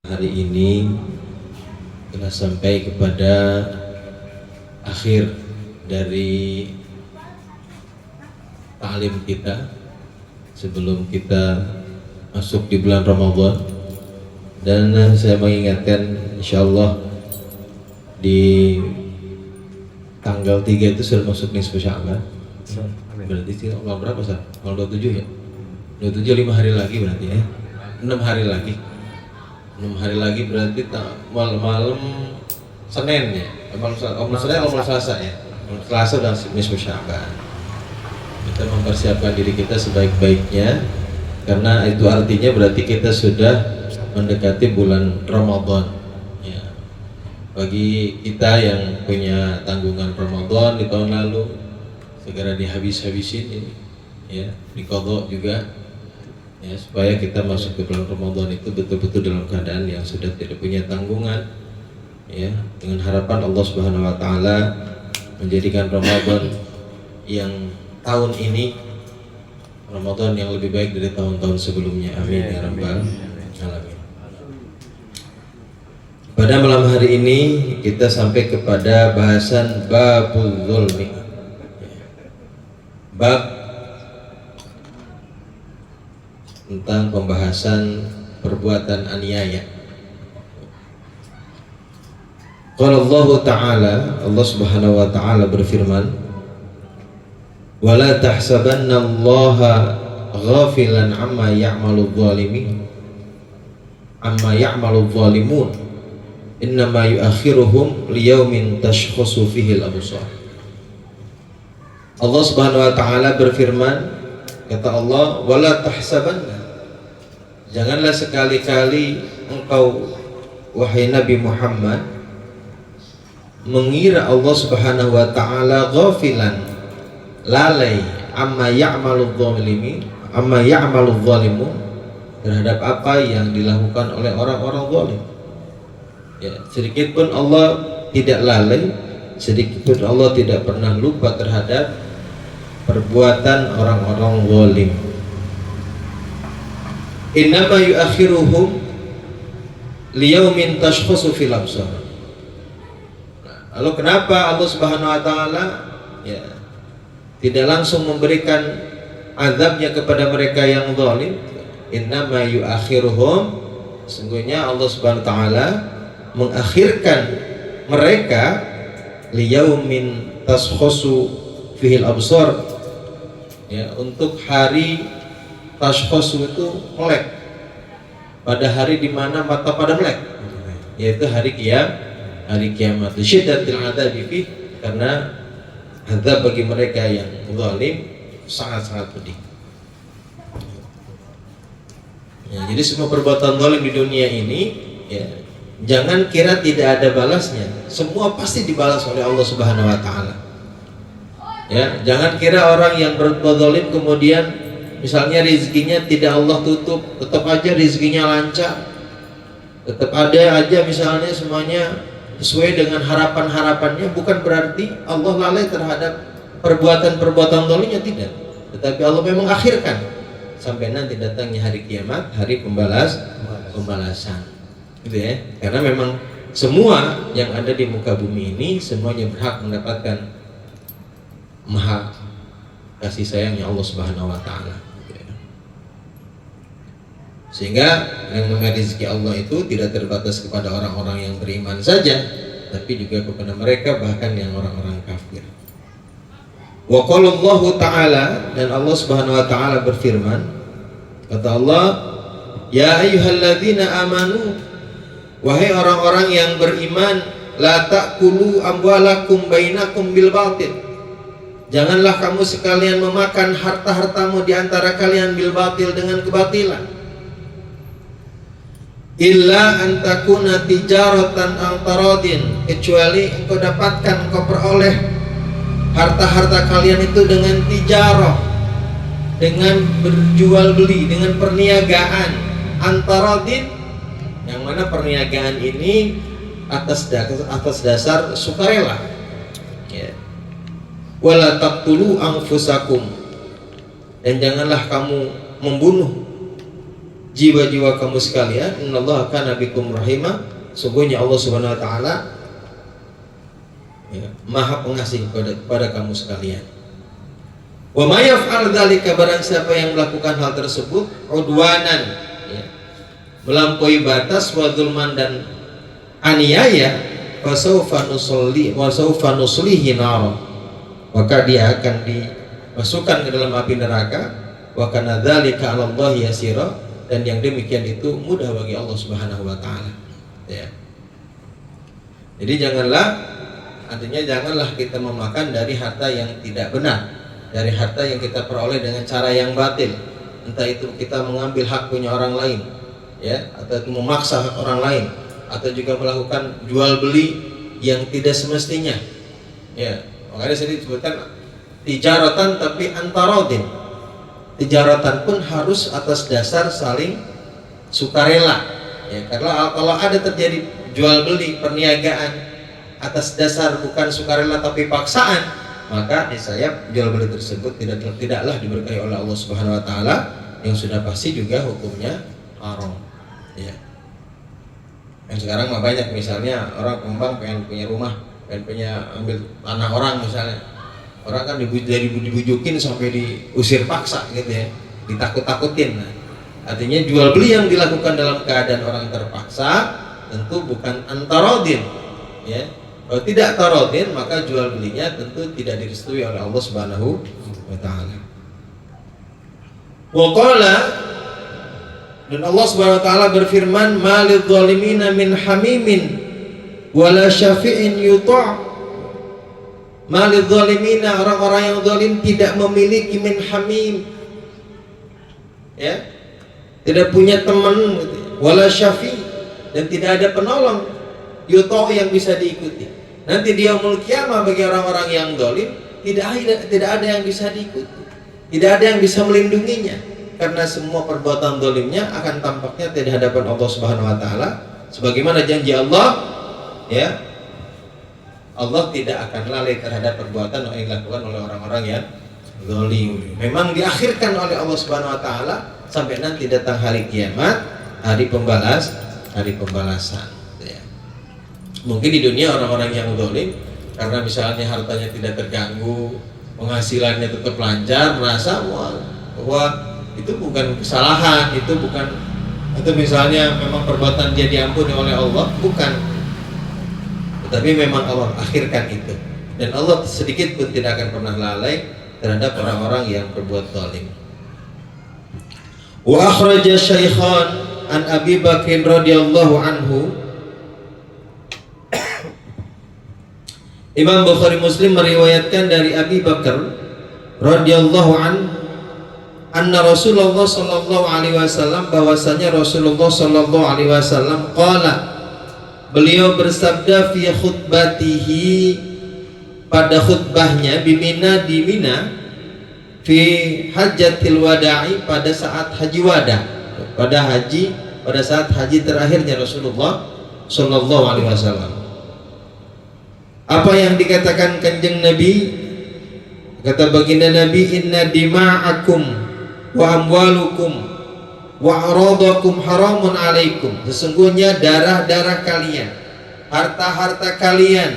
Hari ini telah sampai kepada akhir dari ta'lim kita sebelum kita masuk di bulan Ramadan. Dan saya mengingatkan, insyaallah di tanggal 3 itu sudah masuk nisfu Sya'ban. Berarti tanggal berapa sih? Tanggal 27 ya? 27 5 hari lagi berarti ya. 6 hari lagi. 6 hari lagi berarti malam Senin ya. Malam Senin atau malam Selasa ya. Selasa dan nisfu Sya'ban. Kita mempersiapkan diri kita sebaik-baiknya, karena itu artinya berarti kita sudah mendekati bulan Ramadan ya. Bagi kita yang punya tanggungan Ramadan di tahun lalu, segera dihabis-habisin ini ya, diqadha juga ya, supaya kita masuk ke bulan Ramadan itu betul-betul dalam keadaan yang sudah tidak punya tanggungan ya, dengan harapan Allah Subhanahu wa taala menjadikan Ramadan yang tahun ini Ramadan yang lebih baik dari tahun-tahun sebelumnya. Amin ya rabbal alamin. Pada malam hari ini kita sampai kepada bahasan babul zulmi. Bab tentang pembahasan perbuatan aniaya. Qala Allah Ta'ala, Allah Subhanahu wa taala berfirman, "Wala tahsabanna Allaha ghafilan amma ya'malu dzalimin amma ya'malu dzalimun innama yu'akhiruhum liyaumin tashkhasu fihi al-absar." Allah Subhanahu wa taala berfirman, kata Allah, "Wala tahsabanna," janganlah sekali-kali engkau wahai Nabi Muhammad mengira Allah Subhanahu wa taala ghafilan, lalai amma ya'malu dzalimin, amma ya'malu dzalimun, terhadap apa yang dilakukan oleh orang-orang zalim. Ya, sedikit pun Allah tidak lalai, sedikit pun Allah tidak pernah lupa terhadap perbuatan orang-orang zalim. Innama yu'akhiruhum liyaumin tashkhasu fil absar. Lalu kenapa Allah Subhanahu wa taala ya tidak langsung memberikan azabnya kepada mereka yang zalim? Innama yu'akhiruhum, sesungguhnya Allah Subhanahu wa taala mengakhirkan mereka liyaumin tashkhasu fihil absar ya, untuk hari tashkhasu itu melek, pada hari di mana mata pada melek, yaitu hari kiamat. Syiddatil adzabi fi, karena azab bagi mereka yang zalim sangat-sangat pedih. Ya, jadi semua perbuatan zalim di dunia ini ya, jangan kira tidak ada balasnya. Semua pasti dibalas oleh Allah Subhanahu wa taala. Ya, jangan kira orang yang berbuat zalim kemudian misalnya rezekinya tidak Allah tutup, tetap aja rezekinya lancar, tetap ada aja misalnya semuanya sesuai dengan harapan-harapannya. Bukan berarti Allah lalai terhadap perbuatan-perbuatan zalimnya, tidak. Tetapi Allah memang akhirkan sampai nanti datangnya hari kiamat, hari pembalasan. Gitu ya. Karena memang semua yang ada di muka bumi ini semuanya berhak mendapatkan maha kasih sayangnya Allah Subhanahu wa taala. Sehingga yang namanya rezeki Allah itu tidak terbatas kepada orang-orang yang beriman saja, tapi juga kepada mereka bahkan yang orang-orang kafir. Wa qala Allah taala, dan Allah Subhanahu wa taala berfirman, kata Allah, "Ya ayyuhalladzina amanu," wahai orang-orang yang beriman, "la ta'kulu amwalakum bainakum bil batil." Janganlah kamu sekalian memakan harta-hartamu di antara kalian bil batil, dengan kebatilan. Illa an takuna tijaratan an taradin, kecuali engkau dapatkan, engkau peroleh harta-harta kalian itu dengan tijarah, dengan berjual beli, dengan perniagaan antaradin, yang mana perniagaan ini atas dasar sukarela ya. Wala taqtulu anfusakum, dan janganlah kamu membunuh jiwa-jiwa kamu sekalian, innallaha kana bikum rahimah, sungguhnya Allah Subhanahu wa taala ya, Maha Pengasih kepada kamu sekalian. Wa may yaf'al dzalika, barang siapa yang melakukan hal tersebut, udwanan ya, melampaui batas, wa dzulman dan aniaya, fa sawfa nuslihi nar, maka dia akan dimasukkan ke dalam api neraka. Wa kana dzalika 'ala Allahi yasira, dan yang demikian itu mudah bagi Allah Subhanahu wa taala ya. Jadi janganlah kita memakan dari harta yang tidak benar, dari harta yang kita peroleh dengan cara yang batil, entah itu kita mengambil hak punya orang lain ya, atau itu memaksa hak orang lain, atau juga melakukan jual beli yang tidak semestinya ya. Makanya saya disebutkan tijaratan tapi antarodin, tijaratan pun harus atas dasar saling sukarela ya, karena kalau ada terjadi jual beli perniagaan atas dasar bukan sukarela tapi paksaan, maka niscaya jual beli tersebut tidaklah diberkahi oleh Allah Subhanahu wa taala, yang sudah pasti juga hukumnya haram ya. Yang sekarang mah banyak, misalnya orang pengembang pengen punya rumah, pengen punya ambil tanah orang misalnya, orang kan dibujukin sampai diusir paksa gitu ya, ditakut-takutin. Nah, artinya jual beli yang dilakukan dalam keadaan orang terpaksa tentu bukan antarodin ya. Kalau tidak tarodin, maka jual belinya tentu tidak direstui oleh Allah Subhanahu wa taala. Wa qala, dan Allah Subhanahu wa taala berfirman, malidh zalimina min hamimin wala syafi'in yuta'. Malidh zalimina, orang-orang yang zalim tidak memiliki min hamim ya, tidak punya teman gitu. Wala syafi', dan tidak ada penolong yuta' yang bisa diikuti. Nanti di yaumul qiyamah bagi orang-orang yang zalim tidak ada yang bisa diikuti, tidak ada yang bisa melindunginya, karena semua perbuatan zalimnya akan tampaknya di hadapan Allah Subhanahu wa taala, sebagaimana janji Allah ya, Allah tidak akan lalai terhadap perbuatan yang dilakukan oleh orang-orang yang zalim. Memang diakhirkan oleh Allah Subhanahu wa taala sampai nanti datang hari kiamat, hari pembalasan ya. Mungkin di dunia orang-orang yang zalim karena misalnya hartanya tidak terganggu, penghasilannya tetap lancar, merasa bahwa itu bukan kesalahan, itu misalnya memang perbuatan dia diampuni oleh Allah, bukan. Tetapi memang Allah akhirkan itu, dan Allah sedikit pun tidak akan pernah lalai terhadap orang-orang yang berbuat zalim. Wa akhraja Syaikhan an Abi Bakr radhiyallahu anhu, Imam Bukhari Muslim meriwayatkan dari Abi Bakar radhiyallahu anna Rasulullah sallallahu alaihi wasallam, bahwasanya Rasulullah sallallahu alaihi wasallam qala, beliau bersabda fi khutbatihi, pada khutbahnya di Mina fi hajjatil wada'i, pada saat haji wada, pada saat haji terakhirnya Rasulullah sallallahu alaihi wasallam. Apa yang dikatakan kanjeng Nabi? Kata baginda Nabi, inna dima'akum wa amwalukum wa aradakum haramun alaikum. Sesungguhnya darah-darah kalian, harta-harta kalian,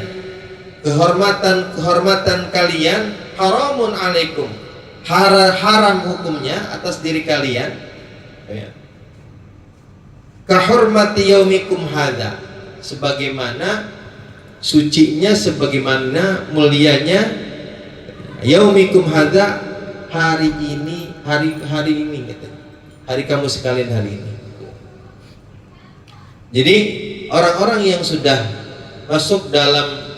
kehormatan kalian, haramun alaikum, haram hukumnya atas diri kalian, kahormati yaumikum hadza, sebagaimana sucinya, sebagaimana mulianya yaumikum hadza, hari ini, hari ini gitu, hari kamu sekalian hari ini. Jadi orang-orang yang sudah masuk dalam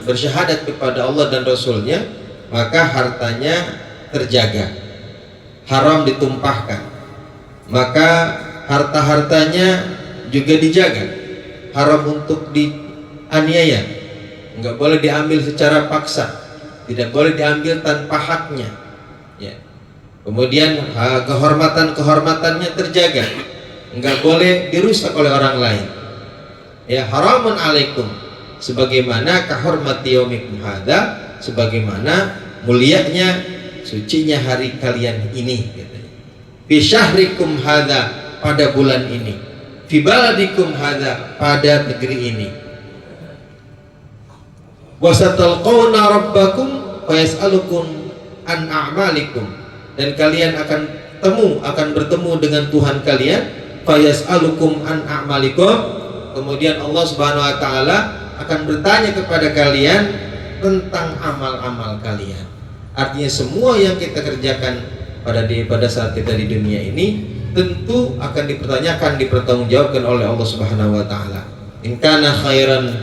bersyahadat kepada Allah dan Rasulnya, maka hartanya terjaga, haram ditumpahkan, maka harta-hartanya juga dijaga, haram untuk dianiaya, nggak boleh diambil secara paksa, tidak boleh diambil tanpa haknya ya. Kemudian kehormatannya terjaga, nggak boleh dirusak oleh orang lain ya. Haramun alaikum, sebagaimana kahormati yaumikum hadza, sebagaimana mulianya, sucinya hari kalian ini gitu. fi syahrikum hadza, pada bulan ini, fi baladikum hadza, pada negeri ini, wa satalqawna rabbakum wa yas'alukum an a'malikum, dan kalian akan bertemu dengan Tuhan kalian, fa yas'alukum an a'malikum, kemudian Allah Subhanahu wa taala akan bertanya kepada kalian tentang amal-amal kalian. Artinya semua yang kita kerjakan pada saat kita di dunia ini tentu akan dipertanyakan, dipertanggungjawabkan oleh Allah Subhanahu wa taala. In kana khairan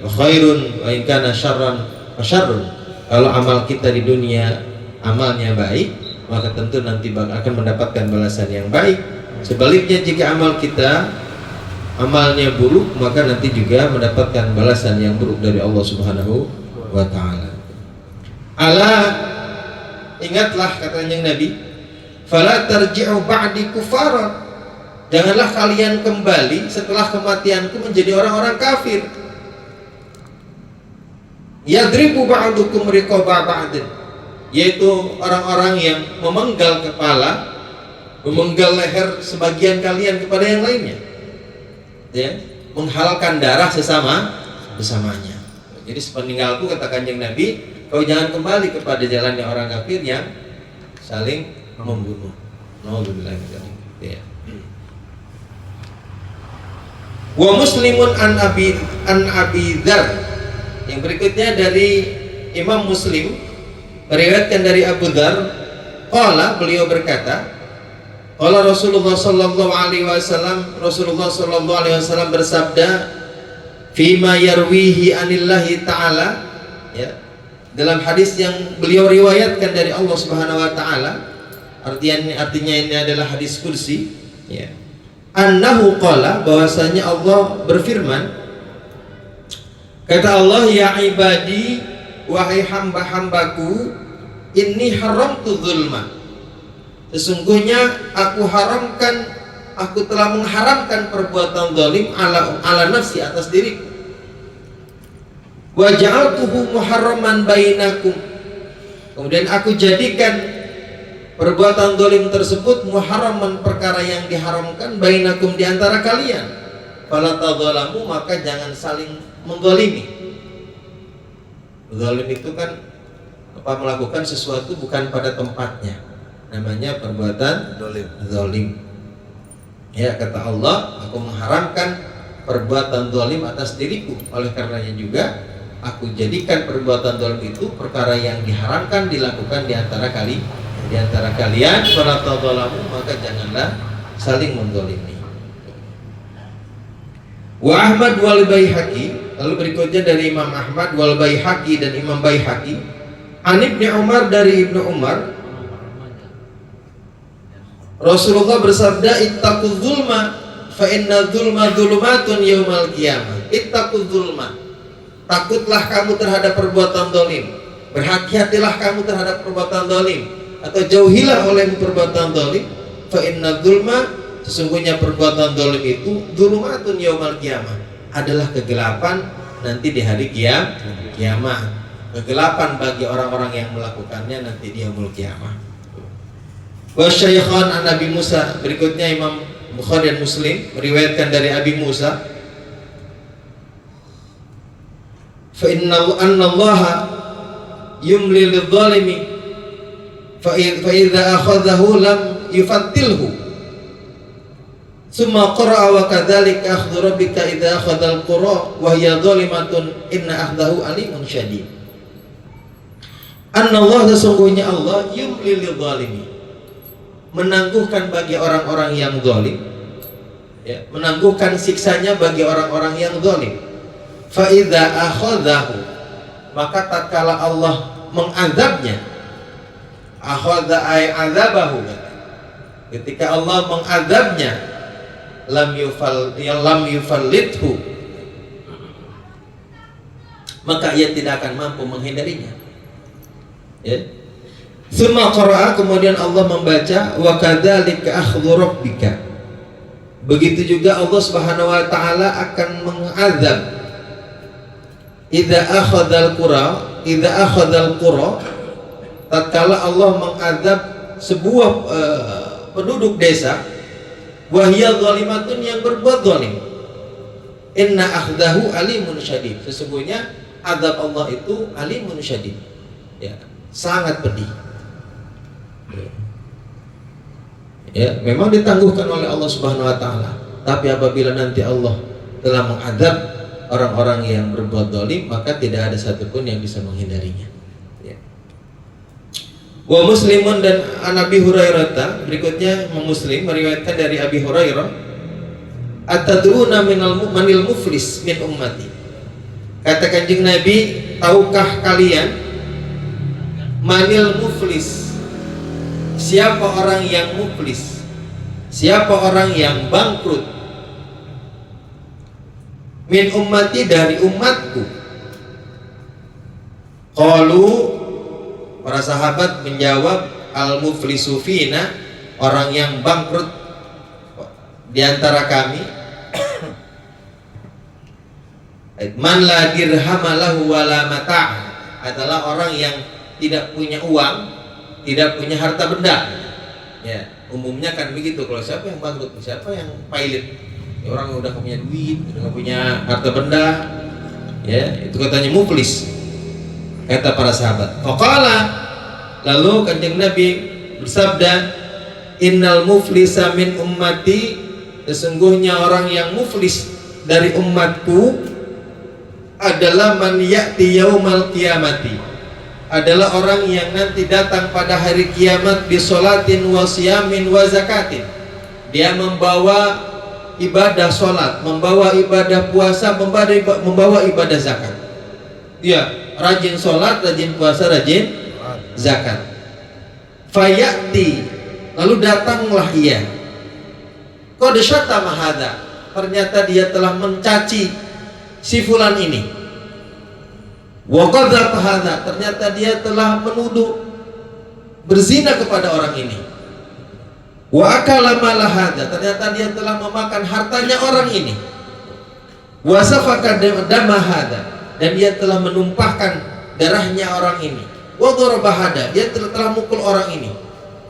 wa khairun wa in kana syarran wa syarrun. Kalau amal kita di dunia amalnya baik, maka tentu nanti akan mendapatkan balasan yang baik. Sebaliknya jika amal kita amalnya buruk, maka nanti juga mendapatkan balasan yang buruk dari Allah Subhanahu wa taala. Ala, ingatlah katanya Nabi, fala tarji'u ba'di kufara, janganlah kalian kembali setelah kematianku menjadi orang-orang kafir. Yadribu ba'dukum riqaba ba'din, yaitu orang-orang yang memenggal kepala, memenggal leher sebagian kalian kepada yang lainnya, ya, menghalalkan darah sesamanya. Jadi sepeninggalku, kata Kanjeng Nabi, kau jangan kembali kepada jalannya orang kafir yang saling membunuh. Nauzubillah min dzalik. Ya. Wa Muslimun an Abi Dzar. Yang berikutnya dari Imam Muslim meriwayatkan dari Abu Dzar, qala, beliau berkata, qala Rasulullah sallallahu alaihi wasallam, Rasulullah sallallahu alaihi wasallam bersabda, fima yarwihi anillahi ta'ala, ya, dalam hadis yang beliau riwayatkan dari Allah Subhanahu wa taala, artinya ini adalah hadis kursi, ya. Annahu qala, bahwasanya Allah berfirman, kata Allah, ya ibadi, wahai hamba-hambaku, inni haramtu dzulma, sesungguhnya aku telah mengharamkan perbuatan zalim ala nafsi, atas diriku. Wa ja'altuhu muharraman bainakum, kemudian aku jadikan perbuatan zalim tersebut muharraman, perkara yang diharamkan, bainakum, di antara kalian. Fala tadzalamu, maka jangan saling menzalimi. Zalim itu kan melakukan sesuatu bukan pada tempatnya, namanya perbuatan zalim. Ya, kata Allah, aku mengharamkan perbuatan zalim atas diriku, oleh karenanya juga aku jadikan perbuatan zalim itu perkara yang diharamkan dilakukan di antara kalian. Fala tadzalamu, maka janganlah saling menzalimi. Wa Ahmad wal Baihaqi, lalu berikutnya dari Imam Ahmad wal Baihaqi dan Imam Baihaqi, an Ibnu Umar, dari Ibnu Umar, Rasulullah bersabda, ittaquz zulma fa inna dzulma dzulumatun yaumal qiyamah. Ittaquz zulma, takutlah kamu terhadap perbuatan zalim, berhati-hatilah kamu terhadap perbuatan zalim, atau jauhilah oleh perbuatan zalim. Fa inna dzulma, sesungguhnya perbuatan zalim itu, dzulumatun yaumal qiyamah, adalah kegelapan nanti di hari kiamat. Kegelapan bagi orang-orang yang melakukannya nanti di yaumul qiyamah. Wa syaikhan an Nabi Musa, berikutnya Imam Bukhari dan Muslim meriwayatkan dari Abi Musa, fa inna allaha yumli lidh-dhalimi fa idza akhadhahu lam yufattilhu. Summa qara'a wa kadzalika akhdhu rabbika idza akhadha al-qura wa hiya dhalimatun inna akhdahu alimun syadid. Anna Allah, sesungguhnya Allah, yumli lidh-dhalimi, menangguhkan bagi orang-orang yang zalim, ya, menangguhkan siksanya bagi orang-orang yang zalim. Fa idza akhadhahu, maka tatkala Allah mengazabnya, akhadha ay azabahu, ketika Allah mengazabnya, lam yufallithu, maka ia tidak akan mampu menghindarinya, ya. Summa qara'a, kemudian Allah membaca, wa kadzalika akhdhu rabbika, begitu juga Allah Subhanahu wa taala akan mengazab, idza akhadzal qura, tatkala Allah mengazab sebuah penduduk desa, wahiyya zalimatun, yang berbuat zalim. Inna akhdahu alimun syadid, sesungguhnya azab Allah itu alimun syadid, ya, sangat pedih. Ya, memang ditangguhkan oleh Allah Subhanahu wa taala. Tapi apabila nanti Allah telah mengadab orang-orang yang berbuat zalim, maka tidak ada satupun yang bisa menghindarinya. Ya. Wa Muslimun, dan an Abi Hurairah, berikutnya Muslim meriwayatkan dari Abi Hurairah, atadruna manil muflis min ummati. Kata Kanjeng Nabi, tahukah kalian manil muflis? Siapa orang yang muflis? Siapa orang yang bangkrut? Min ummati, dari umatku. Qalu, para sahabat menjawab, al muflisu fina, orang yang bangkrut di antara kami, man la dirhama lahu wala mata', adalah orang yang tidak punya uang, tidak punya harta benda. Ya, umumnya kan begitu. Kalau siapa yang bangkrut, siapa yang pailit, ya, orang yang udah punya duit, udah punya harta benda, ya, itu katanya muflis, kata para sahabat. Faqala, lalu Kanjeng Nabi bersabda, innal muflisa min ummati, sesungguhnya orang yang muflis dari umatku adalah man ya'ti yaumal qiyamati, adalah orang yang nanti datang pada hari kiamat bi sholatin wa siyamin wa zakatin. Dia membawa ibadah sholat, membawa ibadah puasa, membawa ibadah zakat. Dia rajin sholat, rajin puasa, rajin zakat. Fayati, lalu datanglah ia. Qad syatama hadza, ternyata dia telah mencaci si fulan ini. Wa qadzafa hadza, ternyata dia telah menuduh berzina kepada orang ini. Wa akala mala hadza, ternyata dia telah memakan hartanya orang ini. Wa safaka dama hadza, dan dia telah menumpahkan darahnya orang ini. Wa daraba hadza, dia telah mukul orang ini.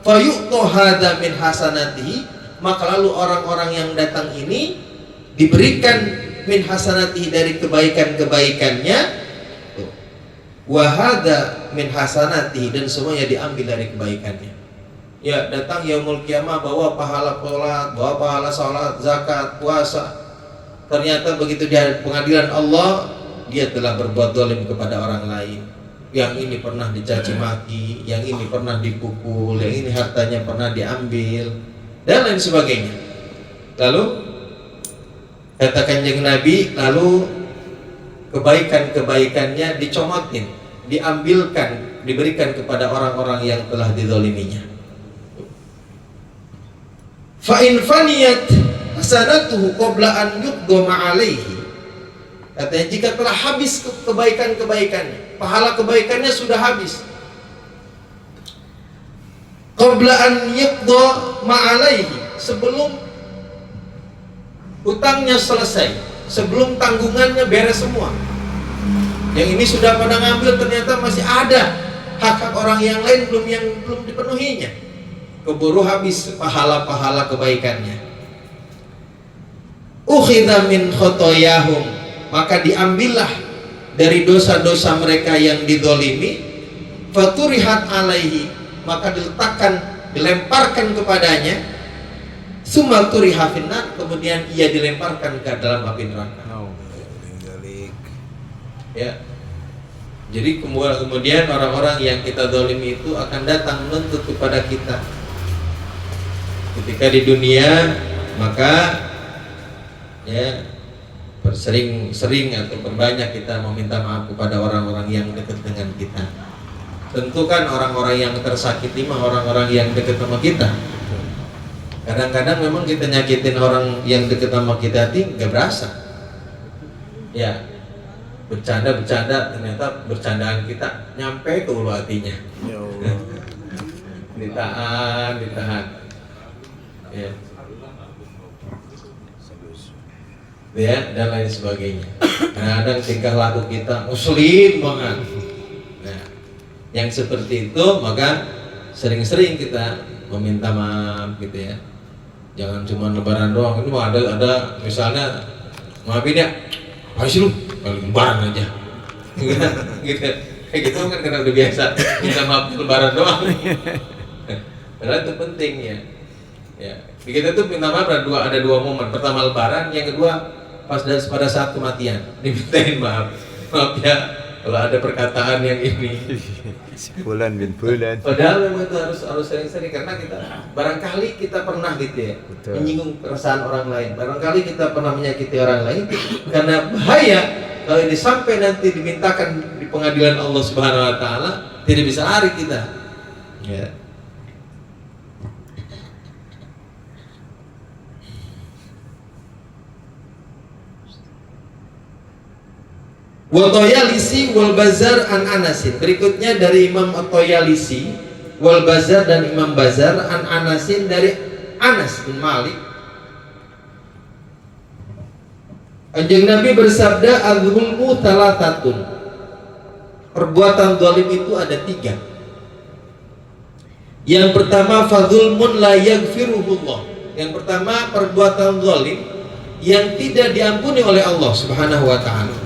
Fa yu'ta hadza min hasanatihi, maka lalu orang-orang yang datang ini diberikan min hasanatihi, dari kebaikan-kebaikannya, wa hadza min hasanatihi, dan semuanya diambil dari kebaikannya. Ya, datang yaumul kiamah bawa pahala sholat, bawa pahala sholat, zakat, puasa. Ternyata begitu di pengadilan Allah, dia telah berbuat zalim kepada orang lain. Yang ini pernah dicaci maki, yang ini pernah dipukul, yang ini hartanya pernah diambil, dan lain sebagainya. Lalu kata Kanjeng Nabi, lalu kebaikan-kebaikannya dicomotin, diambilkan, diberikan kepada orang-orang yang telah dizaliminya. Fa in faniyat hasanatuhu qabla an yuqdama alaihi, katanya jika telah habis kebaikan-kebaikannya, pahala kebaikannya sudah habis, qabla an yuqdama alaihi, sebelum hutangnya selesai, sebelum tanggungannya beres semua. Yang ini sudah pada ngambil, ternyata masih ada hak-hak orang yang lain belum dipenuhinya. Keburu habis pahala-pahala kebaikannya. Ukhidha min khotoyahum, maka diambillah dari dosa-dosa mereka yang didolimi. Faturihat alaihi, maka diletakkan, dilemparkan kepadanya. Sumaturiha finnar, kemudian ia dilemparkan ke dalam api neraka. Ya, jadi kemudian orang-orang yang kita dolimi itu akan datang menuntut kepada kita. Ketika di dunia, maka ya bersering-sering atau berbanyak kita meminta maaf kepada orang-orang yang dekat dengan kita. Tentu kan orang-orang yang tersakiti mah orang-orang yang dekat sama kita. Kadang-kadang memang kita nyakitin orang yang dekat sama kita hati nggak berasa. Ya, bercanda-bercanda, ternyata bercandaan kita nyampe ke ulu hatinya. Ditahan. Ya. Ya, dan lain sebagainya. Kadang-kadang tingkah laku kita muslim banget. Nah, yang seperti itu maka sering-sering kita meminta maaf gitu ya. Jangan cuma lebaran doang. Ini mah ada misalnya maafin ya, ayo sih lu kali lebaran aja. Gitu. Kayak gitu kan karena udah biasa minta maaf lebaran doang. Padahal itu penting ya. Ya, di kita tuh minta maaf ada dua momen. Pertama lebaran, yang kedua pada saat kematian dimintain maaf. Maaf ya kalau ada perkataan yang ini. Bulan bin bulan. Padahal memang itu harus sering-sering karena kita barangkali kita pernah gitu ya. Betul. Menyinggung perasaan orang lain. Barangkali kita pernah menyakiti orang lain karena bahaya kalau ini sampai nanti dimintakan di pengadilan Allah Subhanahu wa taala, tidak bisa lari kita. Ya. Wa Toyalisi wal Bazar an Anasin. Berikutnya dari Imam At-Toyalisi wal Bazar dan Imam Bazar an Anasin dari Anas bin Malik. Kanjeng Nabi bersabda, "Al-zulmu thalathatun." Perbuatan zalim itu ada 3. Yang pertama, fadzulmun la yaghfiruhullah. Yang pertama, perbuatan zalim yang tidak diampuni oleh Allah Subhanahu wa taala.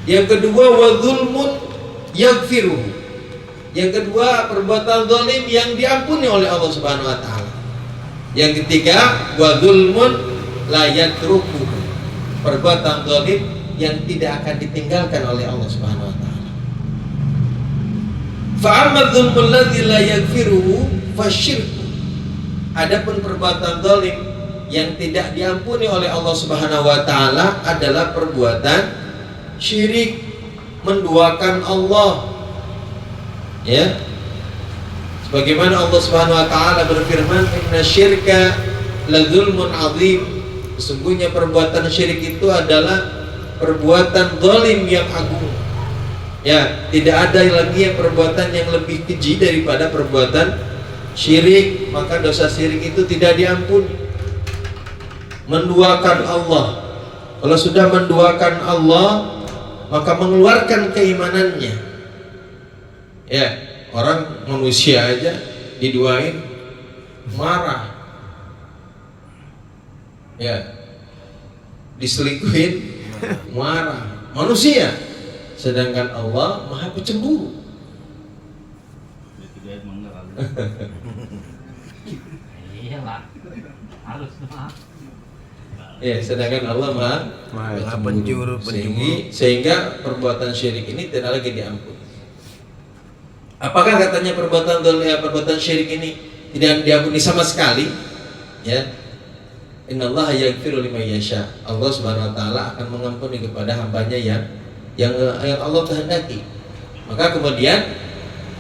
Yang kedua, wadzulmun yaghfiruhu. Yang kedua, perbuatan zalim yang diampuni oleh Allah Subhanahu wa taala. Yang ketiga, wadzulmun la yatrukuhu. Perbuatan zalim yang tidak akan ditinggalkan oleh Allah Subhanahu wa taala. Fa amma dzulmul ladzi la yaghfiruhu fasyirku. Adapun perbuatan zalim yang tidak diampuni oleh Allah Subhanahu wa taala adalah perbuatan syirik, menduakan Allah. Ya. Sebagaimana Allah Subhanahu wa taala berfirman, "Inna syirka ladzulmun 'adzim." Sesungguhnya perbuatan syirik itu adalah perbuatan zalim yang agung. Ya, tidak ada lagi yang perbuatan yang lebih keji daripada perbuatan syirik. Maka dosa syirik itu tidak diampuni. Menduakan Allah. Kalau sudah menduakan Allah, maka mengeluarkan keimanannya. Ya, orang manusia aja diduain marah. Ya, diselingkuhin marah. Manusia, sedangkan Allah Maha Pencemburu. Ya, sedangkan Allah Maha Pencemburu. Sehingga perbuatan syirik ini tidak lagi diampuni. Apakah katanya perbuatan syirik ini tidak diampuni sama sekali? Ya. Innallaha yaghfiru liman yasha. Allah Subhanahu wa taala akan mengampuni kepada hambanya yang Allah kehendaki. Maka kemudian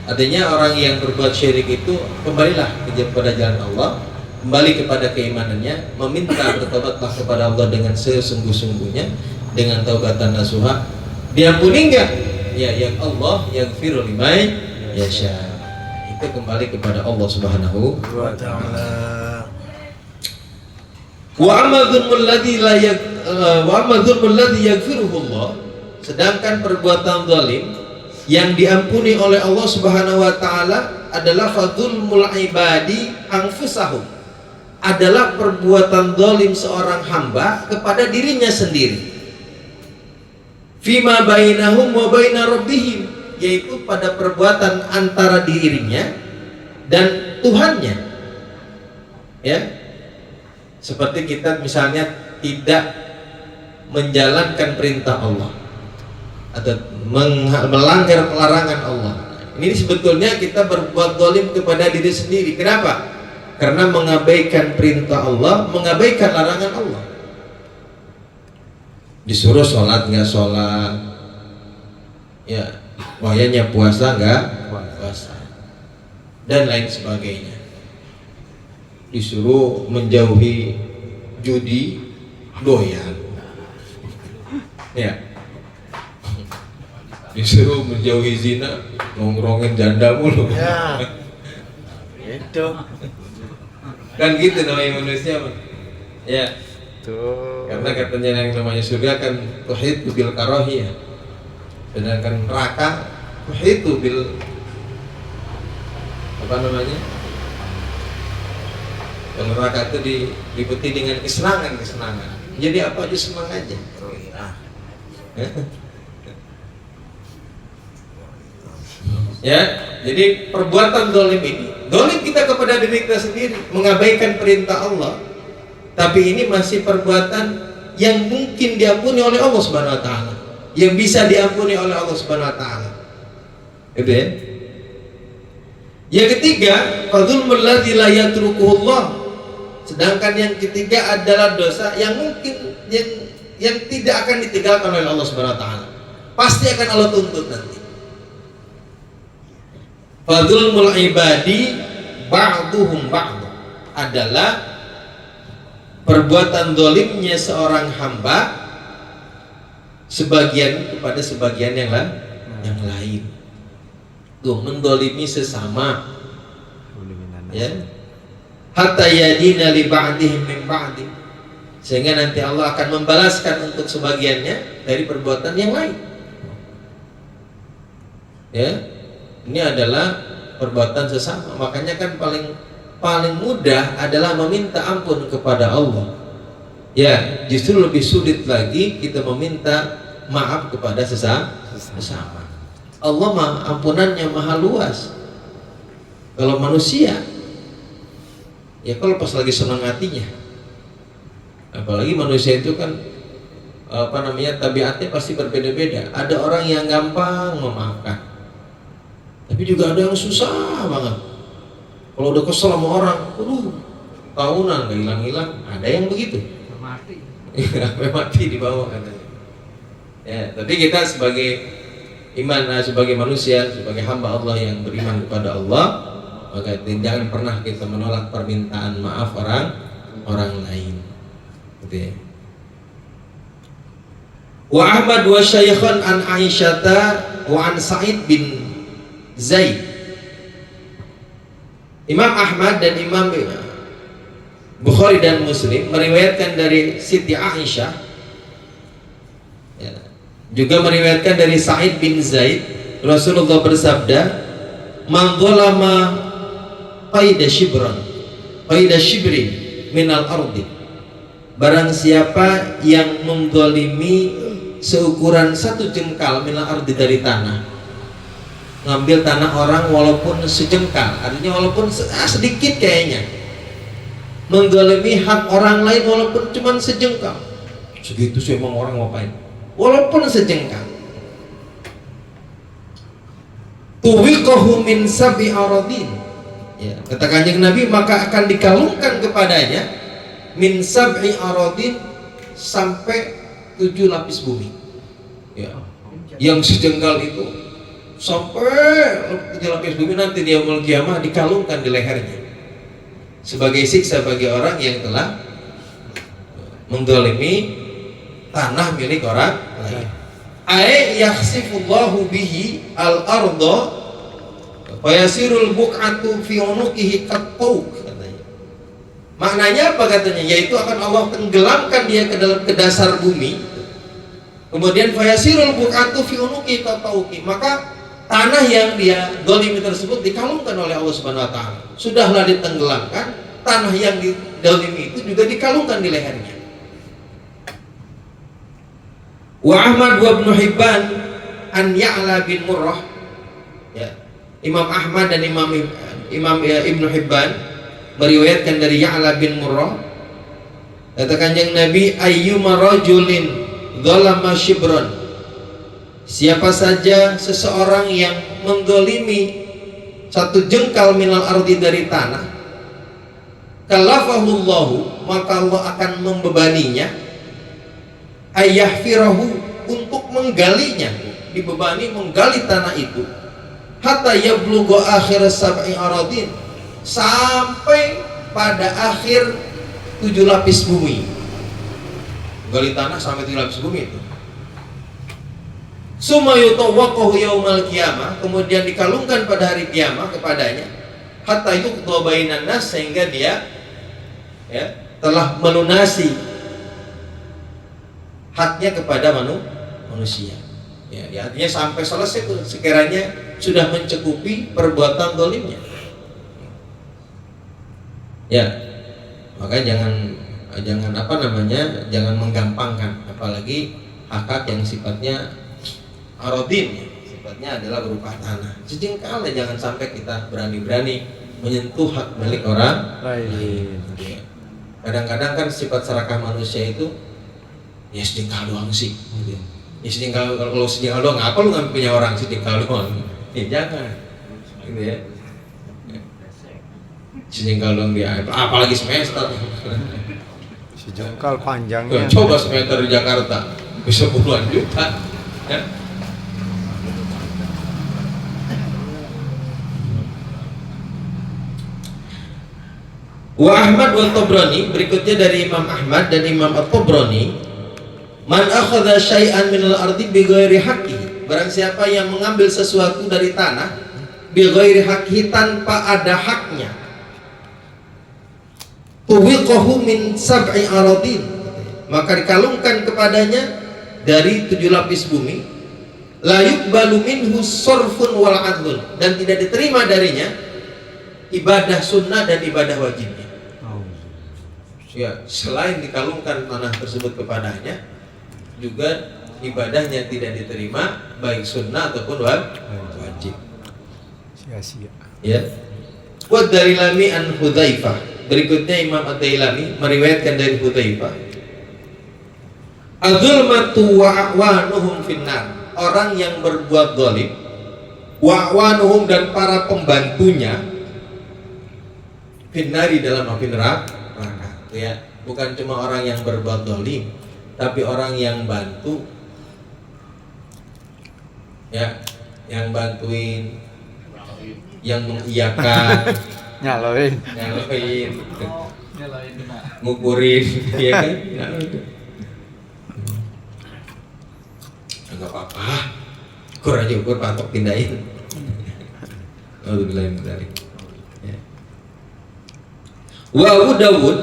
artinya orang yang berbuat syirik itu kembalilah kepada jalan Allah, kembali kepada keimanannya, meminta bertobatlah kepada Allah dengan sesungguh-sungguhnya, dengan taubatan nasuha. Diampuni enggak? Ya, yang Allah yaghfiru liman yasha. Itu kembali kepada Allah Subhanahu wa taala. Wa amma dzulmul ladzi yaghfiruhu Allah. Sedangkan perbuatan zalim yang diampuni oleh Allah Subhanahu wa taala adalah fadzulmul ibadi anfusahum. Adalah perbuatan zalim seorang hamba kepada dirinya sendiri. Fima bainahum wa baina rabbihim, yaitu pada perbuatan antara dirinya dan Tuhannya. Ya. Seperti kita misalnya tidak menjalankan perintah Allah atau melanggar larangan Allah. Ini sebetulnya kita berbuat zalim kepada diri sendiri. Kenapa? Karena mengabaikan perintah Allah, mengabaikan larangan Allah. Disuruh sholat nggak sholat, ya, wayanya puasa nggak puasa, dan lain sebagainya. Disuruh menjauhi judi, doyan, ya. Disuruh menjauhi zina, nongkrongin janda mulu. Ya, itu Kan gitu namanya manusia, ya. tuh. Karena katanya yang namanya surga kan tuhid bil karahiyah, sedangkan neraka tuhid bil apa namanya? Kalau neraka itu diliputi dengan kesenangan. Jadi apa aja senang aja. Ya, jadi perbuatan dolim ini, dolim kita kepada diri kita sendiri, mengabaikan perintah Allah. Tapi ini masih perbuatan yang mungkin diampuni oleh Allah Subhanahu Wa Taala, yang bisa diampuni oleh Allah Subhanahu Wa Taala. Gitu ya. Yang ketiga, fadzulmul ladzi la yatrukuhullah. Sedangkan yang ketiga adalah dosa yang mungkin yang tidak akan ditinggalkan oleh Allah Subhanahu Wa Taala. Pasti akan Allah tuntut nanti. Fadzulmul ibadi ba'duhum ba'd adalah perbuatan dolimnya seorang hamba sebagian kepada sebagian yang lain. Tuh, mendolimi sesama. Ya. Hatta yadina li ba'dihim min ba'di, sehingga nanti Allah akan membalaskan untuk sebagiannya dari perbuatan yang lain. Ya, ini adalah perbuatan sesama. Makanya kan paling mudah adalah meminta ampun kepada Allah. Ya, justru lebih sulit lagi kita meminta maaf kepada sesama. Allah ampunannya maha luas. Kalau manusia, ya kalau pas lagi senang hatinya, apalagi manusia itu kan tabiatnya pasti berbeda-beda. Ada orang yang gampang memaafkan, tapi juga ada yang susah banget. Kalau udah kesel sama orang, tahunan gak hilang-hilang. Ada yang begitu, sampai mati dibawa katanya. Ya, tapi kita sebagai sebagai manusia, sebagai hamba Allah yang beriman kepada Allah, maka jangan pernah kita menolak permintaan maaf orang lain. Gitu ya. Wa Ahmad wa Syaikhan an Aisyata wa an Sa'id bin Zaid. Imam Ahmad dan Imam Bukhari dan Muslim meriwayatkan dari Siti Aisyah, ya, juga meriwayatkan dari Sa'id bin Zaid, Rasulullah bersabda, man dzalama qaida shibrin minal ardi, barang siapa yang mendzalimi seukuran satu jengkal minal ardi dari tanah, ngambil tanah orang walaupun sejengkal, artinya walaupun sedikit kayaknya, mendzalimi hak orang lain walaupun cuma sejengkal. Segitu sih emang orang ngapain? Walaupun sejengkal. Tuwiqahu min sab'i aradin. Ya, kata Kanjeng Nabi, maka akan dikalungkan kepadanya min sab'i aradin, sampai 7 lapis bumi. Ya. Yang sejengkal itu sampai 7 lapis bumi, nanti di yaumul kiamah dikalungkan di lehernya sebagai siksa bagi orang yang telah mendzalimi tanah milik orang lain. Ai yakhsifullahu bihi al-ardha fayasirul buq'atu fi unuqihi qattauq, katanya. Maknanya apa katanya? Yaitu akan Allah tenggelamkan dia ke dasar bumi. Kemudian fayasirul buq'atu fi unuqihi qattauq, maka tanah yang dia dolimi tersebut dikalungkan oleh Allah Subhanahu Wa Taala. Sudahlah ditenggelamkan, tanah yang didolimi itu juga dikalungkan di lehernya. Wa Ahmad wa Ibnu Hibban an Ya'la bin Murrah, ya. Imam Ahmad dan Imam Ibnu Hibban meriwayatkan dari Ya'la bin Murrah, kata Kanjeng Nabi, ayyuma rajulin dzalama shibran, siapa saja seseorang yang mendzalimi satu jengkal minal ardi dari tanah, kalafahullahu, maka Allah akan membebaninya, ayyahfirahu, untuk menggalinya, dibebani menggali tanah itu, hatta yablugha akhir sab'i aradin, sampai pada akhir 7 lapis bumi. Gali tanah sampai 7 lapis bumi itu. Summa yutawaqahu yaumal qiyamah, kemudian dikalungkan pada hari kiamat kepadanya, hatta yuqda bainan nas, sehingga dia, ya, telah melunasi haknya kepada manusia. Ya, artinya sampai selesai itu, sekiranya sudah mencukupi perbuatan dolimnya. Ya, Maka jangan apa namanya, jangan menggampangkan, apalagi hak yang sifatnya arodin, sifatnya adalah berupa tanah. Sejengkal jangan sampai kita berani-berani menyentuh hak milik orang lain. Ya. Kadang-kadang kan sifat serakah manusia itu ya sejengkal doang sih. Gitu. Ya sejengkal, kalau sejengkal doang, apa lu nggak punya orang sejengkal doang? Ya jangan, gitu ya. Sejengkal doang dia, apalagi semester. Sejengkal panjangnya. Coba semester di Jakarta bisa puluhan juta. Ya. Wa Ahmad wa Tabrani, berikutnya dari Imam Ahmad dan Imam At-Tabrani, man akhadha syai'an minal ardi bighairi haqqihi, barang siapa yang mengambil sesuatu dari tanah bighairi haqqihi, tanpa ada haknya, tuwiqahu min sab'i aradin, maka dikalungkan kepadanya dari 7 lapis bumi, la yuqbalu minhu sarfun wal adlun, dan tidak diterima darinya ibadah sunnah dan ibadah wajibnya. Ya, selain dikalungkan tanah tersebut kepadanya, juga ibadahnya tidak diterima, baik sunnah ataupun wajib. Sia-sia. Ya. Wa Dailami an Hudzaifah, berikutnya Imam Ad-Dailami meriwayatkan dari Hudzaifah, adzulmatu wa'wanuhum finnar, orang yang berbuat zalim, wa'wanuhum dan para pembantunya, finnari dalam api neraka. Ya, bukan cuma orang yang berbuat zalim, tapi orang yang bantu, ya, yang bantuin, yang mengiyakan, Nyaloin, ngukurin, ya kan? Enggak apa-apa, ukur aja, ukur, patok, pindahin. Alhamdulillah dari. Wa Abu Dawud,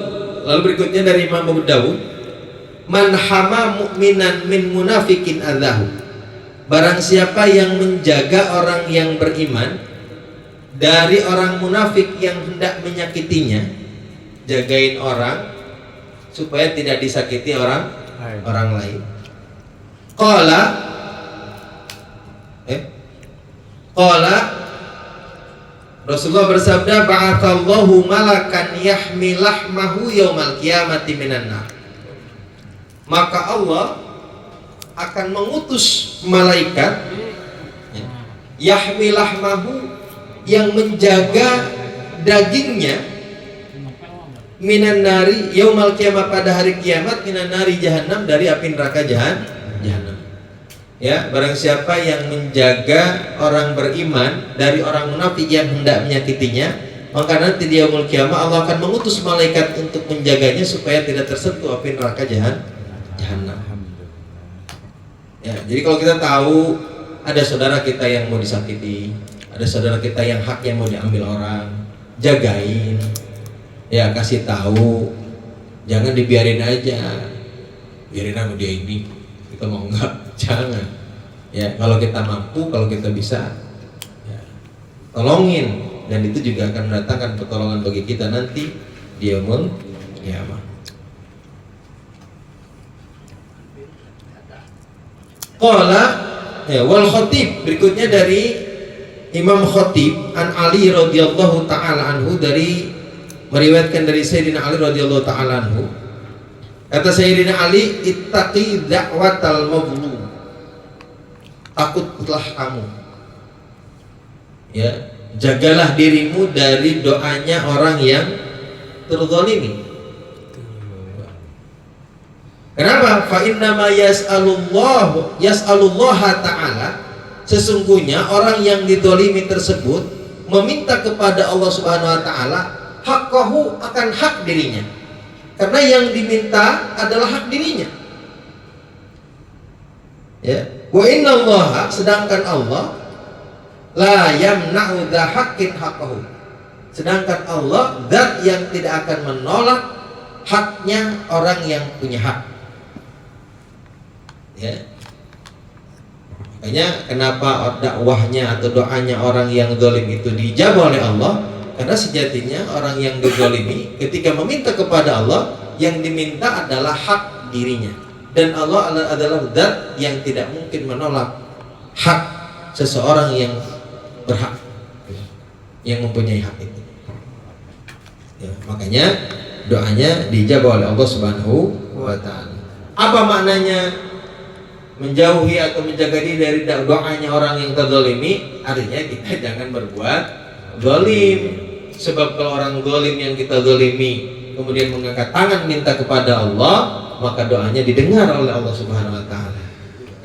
lalu berikutnya dari Imam Abu Dawud, man hama mu'minan min munafikin adzahu, barang siapa yang menjaga orang yang beriman dari orang munafik yang hendak menyakitinya, jagain orang supaya tidak disakiti orang lain. Qala Rasulullah bersabda, ba'atsallahu malakan yahmi lahmahu yaumal qiyamati minan nar, maka Allah akan mengutus malaikat yahmi lahmahu, yang menjaga dagingnya, minan nari yaumal qiyamah, pada hari kiamat, minan nari jahannam, dari api neraka jahannam. Ya, barang siapa yang menjaga orang beriman dari orang munafik yang hendak menyakitinya, maka nanti di yaumul qiyamah Allah akan mengutus malaikat untuk menjaganya supaya tidak tersentuh api neraka jahannam. Ya, jadi kalau kita tahu ada saudara kita yang mau disakiti, ada saudara kita yang hak yang mau diambil orang, jagain, ya, kasih tahu, jangan dibiarin aja, biarin sama dia ini, kita mau enggak, jangan. Ya, kalau kita mampu, kalau kita bisa, ya, tolongin, dan itu juga akan mendatangkan pertolongan bagi kita nanti di yaumul qiyamah. Qala ya, wal Khatib, berikutnya dari Imam Khatib an Ali radhiyallahu taala anhu, dari meriwayatkan dari Sayyidina Ali radhiyallahu taala anhu, kata Sayyidina Ali, ittaqi da'watal mazlum, takutlah kamu, ya, jagalah dirimu dari doanya orang yang terzalimi. Kenapa? Fa innama yas'alullaha ta'ala, sesungguhnya orang yang dizalimi tersebut meminta kepada Allah Subhanahu wa taala haqqahu, akan hak dirinya, karena yang diminta adalah hak dirinya. Ya, wa innallaha, sedangkan Allah, la yamna'u dza haqqin haqqahu, sedangkan Allah zat yang tidak akan menolak haknya orang yang punya hak. Ya, makanya kenapa dakwahnya atau doanya orang yang zalim itu dijawab oleh Allah, Karena sejatinya orang yang dizalimi ketika meminta kepada Allah, yang diminta adalah hak dirinya. Dan Allah adalah zat yang tidak mungkin menolak hak seseorang yang berhak, yang mempunyai hak itu. Ya, makanya doanya dijawab oleh Allah Subhanahu wa ta'ala. Apa maknanya menjauhi atau menjaga diri dari doanya orang yang terzalimi? Artinya kita jangan berbuat zalim. Sebab kalau orang zalim yang kita zalimi kemudian mengangkat tangan minta kepada Allah, maka doanya didengar oleh Allah Subhanahu wa ta'ala.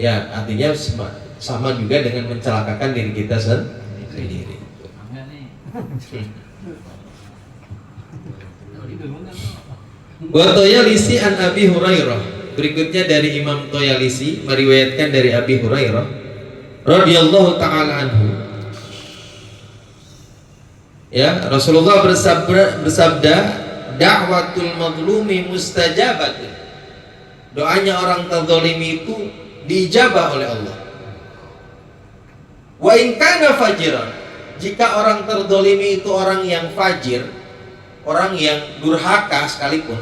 Ya, artinya sama juga dengan mencelakakan diri kita sendiri. Wa Toyalisi an Abi Hurairah. Berikutnya dari Imam Toyalisi meriwayatkan dari Abi Hurairah radhiyallahu taala anhu. Ya, Rasulullah bersabda, da'watul mazlumi mustajabatun. Doanya orang terzalimi itu diijabah oleh Allah. Wa in kana fajiran. Jika orang terzalimi itu orang yang fajir, orang yang durhaka sekalipun,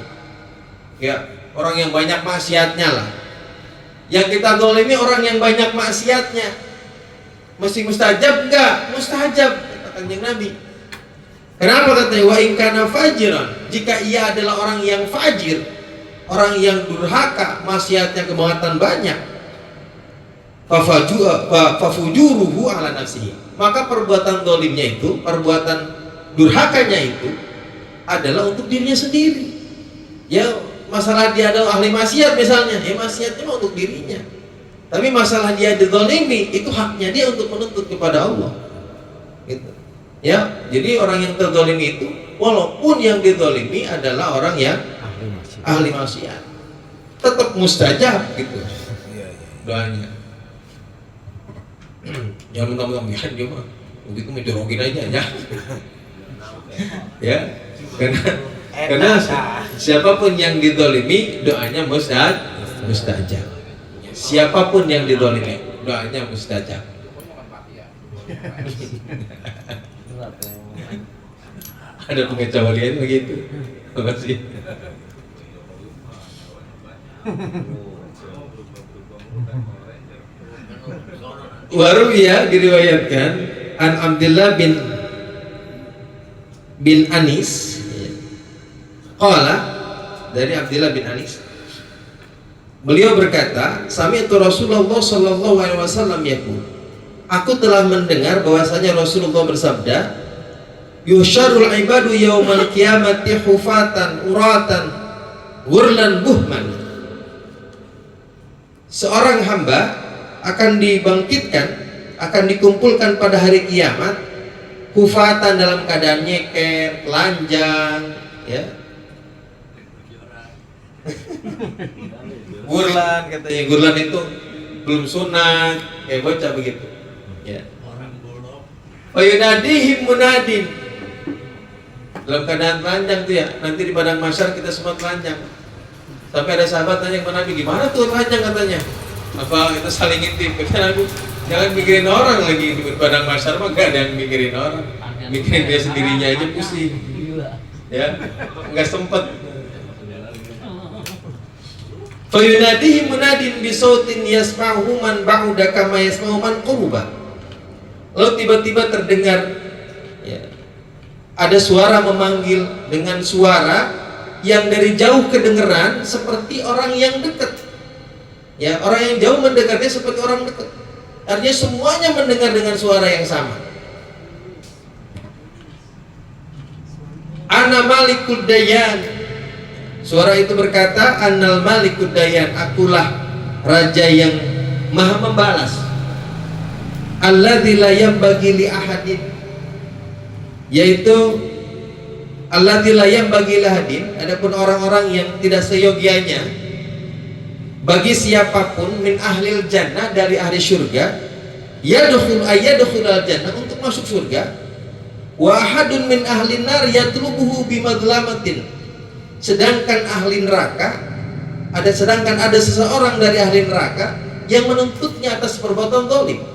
ya, orang yang banyak maksiatnya lah. Yang kita zalimi orang yang banyak maksiatnya, mesti mustajab enggak? Mustajab, kata Kanjeng Nabi. Kenapa katanya wa in kana fajiran? Jika ia adalah orang yang fajir, orang yang durhaka, maksiatnya kebangatan banyak, fafujuruhu ala nafsihi. Maka perbuatan zalimnya itu, perbuatan durhakanya itu adalah untuk dirinya sendiri. Ya, masalah dia adalah ahli maksiat misalnya, ya maksiatnya untuk dirinya. Tapi masalah dia dizalimi, itu haknya dia untuk menuntut kepada Allah. Gitu. Ya, jadi orang yang terzalimi itu, walaupun yang dizalimi adalah orang yang ahli maksiat, tetap mustajab gitu doanya. Jangan mentang-mentang dia mah begitu menjorogin aja ya. Ya, karena siapapun yang dizalimi doanya mustajab. Siapapun yang dizalimi doanya mustajab. Ada pengetahuan begitu. Terima kasih. Waruya diriwayatkan an Abdullah bin Anis, qala, dari Abdullah bin Anis, beliau berkata, sami'tu Rasulullah sallallahu alaihi wasallam yaqul, aku telah mendengar bahwasanya Rasulullah bersabda, yusyarul ibadu yaumal qiyamati hufatan uratan ghurlan buhman. Seorang hamba akan dibangkitkan, akan dikumpulkan pada hari kiamat hufatan, dalam keadaan nyeker, telanjang, ya. Gurlan katanya, gurlan itu belum sunat, kayak bocah begitu. Ya. Fayunadihim munadin, dalam keadaan telanjang tuh ya. Nanti di padang mahsyar kita semua telanjang. Sampai ada sahabat tanya kepada Nabi, gimana tuh telanjang katanya? Apa kita saling intip? Kata Nabi, jangan mikirin orang lagi di padang mahsyar, mah gak ada yang mikirin orang, mikirin dia sendirinya aja pusing. Ya, nggak sempet. Fayunadihim munadin bisautin yasma'uhu man ba'uda kama yasma'u man quruba. Lalu tiba-tiba terdengar, ya, ada suara memanggil dengan suara yang dari jauh kedengeran seperti orang yang dekat. Ya, orang yang jauh mendengarnya seperti orang dekat. Artinya semuanya mendengar dengan suara yang sama. Ana Malikud Dayan. Suara itu berkata, Annal Malikud Dayan, akulah raja yang maha membalas. Alladzi la yanbaghi li ahadin, yaitu alladzi la yanbaghi li ahadin, adapun orang-orang yang tidak seyogianya bagi siapapun min ahlil jannah, dari ahli surga, yadkhul ayyadkhulal jannah, untuk masuk surga. Wa ahadun min ahlin nar yatlubuhu bimadlamatin, sedangkan ahli neraka ada seseorang dari ahli neraka yang menuntutnya atas perbuatan zalim.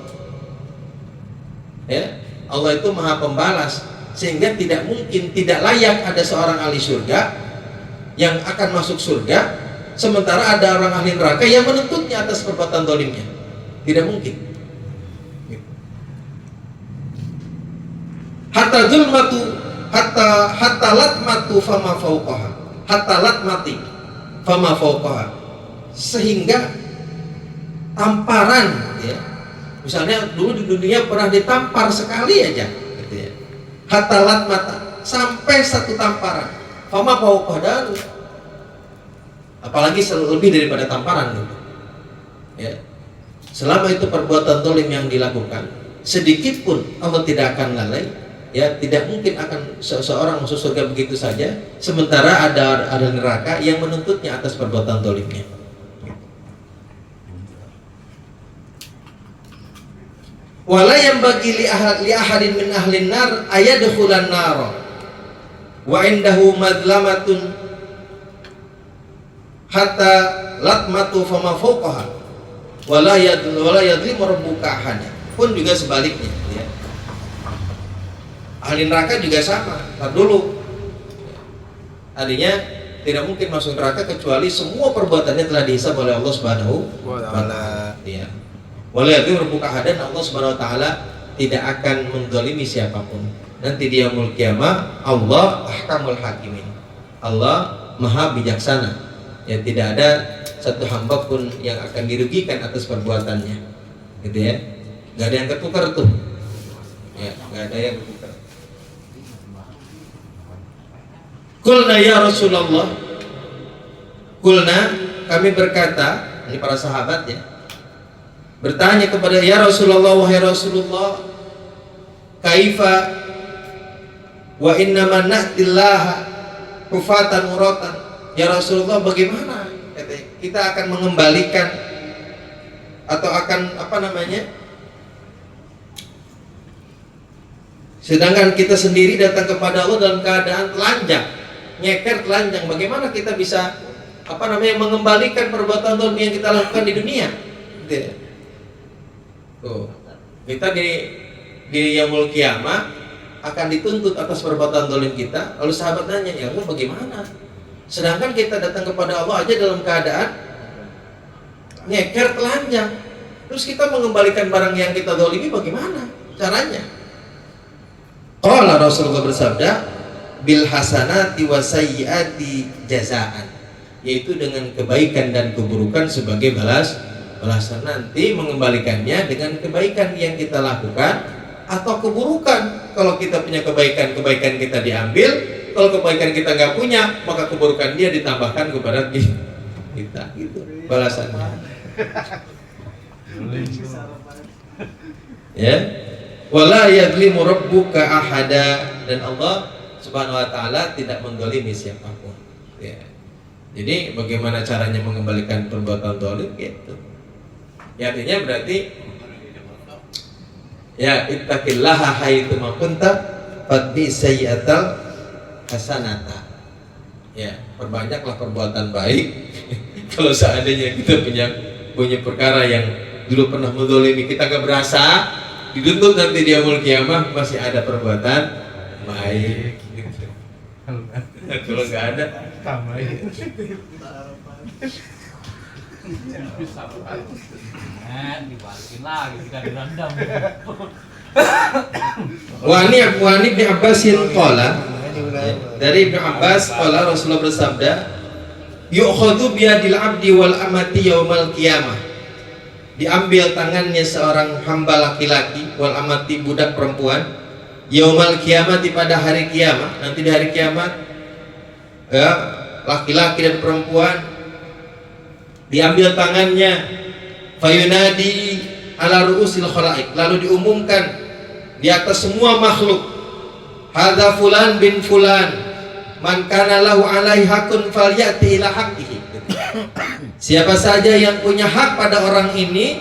Ya, Allah itu maha pembalas sehingga tidak mungkin, tidak layak ada seorang ahli surga yang akan masuk surga sementara ada orang ahli neraka yang menuntutnya atas perbuatan zalimnya. Tidak mungkin. Hatta zulmatu hatta latmatu fama fauqaha. Hatta latmati fama fauqaha. Sehingga tamparan, ya. Misalnya dulu di dunia pernah ditampar sekali aja, gitu ya. Hatta latmata, sampai satu tamparan. Fama fauqaha, dan apalagi lebih daripada tamparan, gitu. Ya. Selama itu perbuatan zalim yang dilakukan, sedikit pun Allah tidak akan lalai. Ya, tidak mungkin akan seseorang masuk surga begitu saja sementara ada neraka yang menuntutnya atas perbuatan zalimnya. Wala yang bagi li ahadin min ahlin nar ayadkhulan nar wa indahu madlamatun hatta latmatu fama fawqaha wala yadlimu rabbuka ahada. Pun juga sebaliknya, ya. Ahli neraka juga sama. Tar dulu, artinya tidak mungkin masuk neraka kecuali semua perbuatannya telah dihisab oleh Allah Subhanahu wa taala. Ya. Walaupun berbuka hadan, Allah Subhanahu wa taala tidak akan menzalimi siapapun. Nanti di yaumul qiyamah Allah ahkamul hakimin. Allah Maha bijaksana. Ya, tidak ada satu hamba pun yang akan dirugikan atas perbuatannya. Gitu ya. Enggak ada yang ketukar tuh. Ya, enggak ada yang ketukar. Qulna ya Rasulullah, qulna, kami berkata, ini para sahabat ya, bertanya kepada ya Rasulullah, wahai Rasulullah, kaifa wa inna man na'tillaha hufatan uratan. Ya Rasulullah, bagaimana kita akan mengembalikan atau akan sedangkan kita sendiri datang kepada Allah dalam keadaan telanjang, nyeker telanjang. Bagaimana kita bisa mengembalikan perbuatan zalim yang kita lakukan di dunia? Gitu ya. Tuh, kita di yaumul qiyamah akan dituntut atas perbuatan zalim kita. Lalu sahabat nanya, ya Allah, bagaimana? Sedangkan kita datang kepada Allah aja dalam keadaan nyeker telanjang. Terus kita mengembalikan barang yang kita zalimi bagaimana caranya? Qala Rasulullah bersabda, bil hasanati wasayyiati jazaan, yaitu dengan kebaikan dan keburukan sebagai balasan. Nanti mengembalikannya dengan kebaikan yang kita lakukan atau keburukan. Kalau kita punya kebaikan kita diambil. Kalau kebaikan kita nggak punya, maka keburukan dia ditambahkan kepada kita. Gitu balasannya. Ya. Wala yadlimu rabbuka ahada, dan Allah Subhanahu wa taala tidak menzalimi siapapun. Ya. Jadi bagaimana caranya mengembalikan perbuatan zalim gitu. Ya, artinya berarti ya ittaqillaha haitsu ma kunta fatbi sayyi'atal hasanata. Ya, perbanyaklah perbuatan baik. Kalau seandainya kita punya perkara yang dulu pernah menzalimi kita gak berasa, dituntut nanti di yaumul qiyamah masih ada perbuatan baik. Gitu. Kalau nggak ada, tambahin. Dibalikin lagi jika direndam. Wani bin Abbasin qala, dari Ibnu Abbas qala Rasulullah bersabda, yu'khadhu biyadil abdi wal amati yaumal qiyamah. Diambil tangannya seorang hamba laki-laki wal amati budak perempuan yaumal qiyamati pada hari kiamat. Nanti di hari kiamat ya, laki-laki dan perempuan diambil tangannya, fayunadi ala ru'usil khalaik, lalu diumumkan di atas semua makhluk, hadza fulan bin fulan man kana lahu alaihi hakun falyati ila haqqihi. Siapa saja yang punya hak pada orang ini,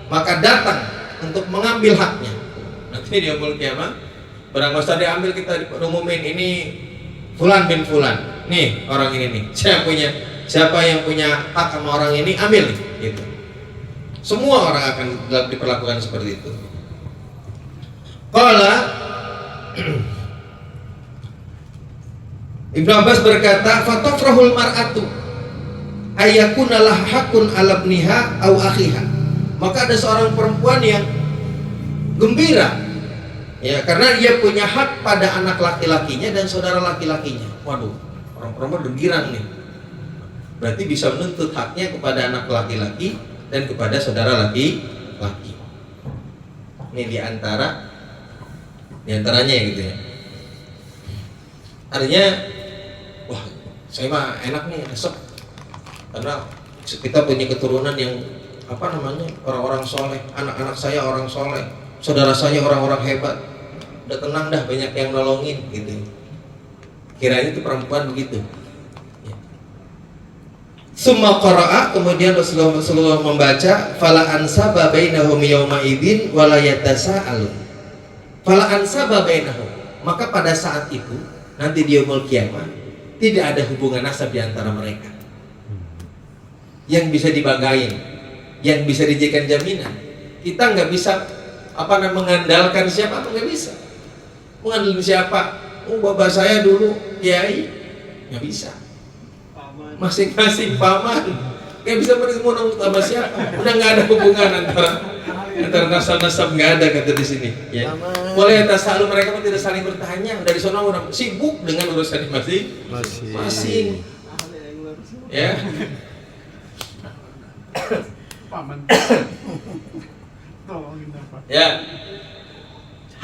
maka datang untuk mengambil haknya. Nanti di yaumul qiyamah barang masa diambil, kita umumin ini fulan bin fulan. Nih orang ini nih. Siapa yang punya hak sama orang ini, ambil nih, gitu. Semua orang akan diperlakukan seperti itu. Qala Ibnu Abbas berkata, fatafrahul mar'atu ayakunalah hakun ala ibniha au akhiha. Maka ada seorang perempuan yang gembira, ya, karena dia punya hak pada anak laki-lakinya dan saudara laki-lakinya. Waduh, orang perempuan gembira nih. Berarti bisa menuntut haknya kepada anak laki-laki dan kepada saudara laki-laki. Ini diantaranya gitu ya. Artinya, wah, saya mah enak nih, resep. Karena kita punya keturunan yang orang-orang soleh, anak-anak saya orang soleh, saudara saya orang-orang hebat. Udah tenang dah, banyak yang nolongin gitu. Kirain itu perempuan begitu. Ya. Summa qara'a, kemudian Rasulullah membaca, fala ansaba bainahum yawma idzin wala yatasaalun. Fala ansaba bainahum. Maka pada saat itu nanti di yaumul kiamah tidak ada hubungan nasab di antara mereka yang bisa dibanggain, yang bisa dijadikan jaminan. Kita nggak bisa mengandalkan siapa, nggak bisa. Mengandalkan siapa? Oh, bapak saya dulu kiai, nggak bisa. Masing-masing paman, nggak bisa mau sama siapa. Udah nggak ada hubungan antara nasab-nasab, nggak ada kata di sini. Ya. Boleh selalu mereka pun tidak saling bertanya. Dari sana orang sibuk dengan urusan masing-masing. Ya. Ya,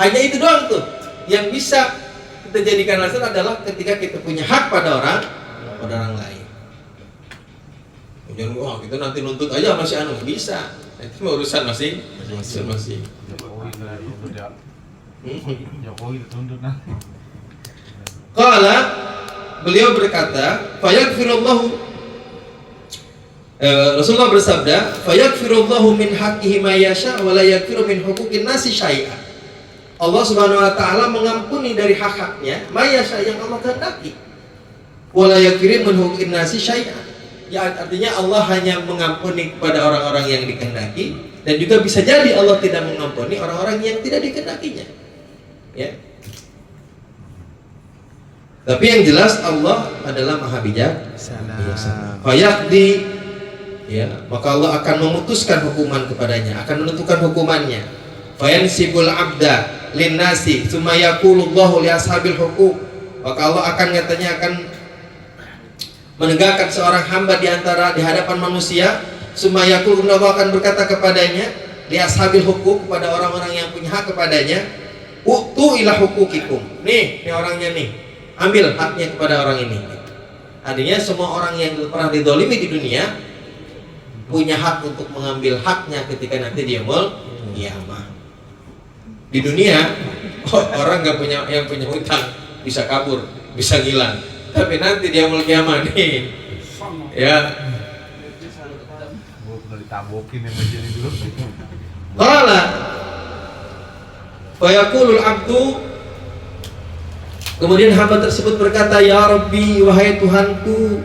hanya itu doang tuh yang bisa kita jadikan alasan adalah ketika kita punya hak pada orang lain. Jangan, wah, kita nanti nuntut aja masih bisa. Itu urusan masing-masing. Qala, beliau berkata, fayaghfirullahu, Rasulullah bersabda, fayaghfirullahu min haqqihi ma yasha wa la yaghfiru min huquqin nasi syai'an. Allah Subhanahu wa taala mengampuni dari hak-haknya ma yasha yang Allah kehendaki. Wa la yaghfiru min huquqin nasi syai'an. Ya, artinya Allah hanya mengampuni kepada orang-orang yang dikehendaki, dan juga bisa jadi Allah tidak mengampuni orang-orang yang tidak dikehendakinya. Ya. Tapi yang jelas Allah adalah Maha bijaksana. Fayaqdi, ya, maka Allah akan memutuskan hukuman kepadanya, akan menentukan hukumannya. Fayansibul abda linnasi tsumma yaqulullahu li ashabil huquq. Maka Allah akan menegakkan seorang hamba di hadapan manusia. Tsumma yaqul, Allah akan berkata kepadanya, li ashabil huquq, kepada orang-orang yang punya hak kepadanya, utu ila huquqikum. Nih orangnya nih. Ambil haknya kepada orang ini. Artinya semua orang yang pernah dizalimi di dunia punya hak untuk mengambil haknya ketika nanti dia yaumul qiyamah. Di dunia orang nggak punya, yang punya hutang bisa kabur, bisa ngilang. Tapi nanti dia yaumul qiyamah nih, ya. Qala fa yaqulul abdu, kemudian hamba tersebut berkata, ya Rabbi, wahai Tuhanku,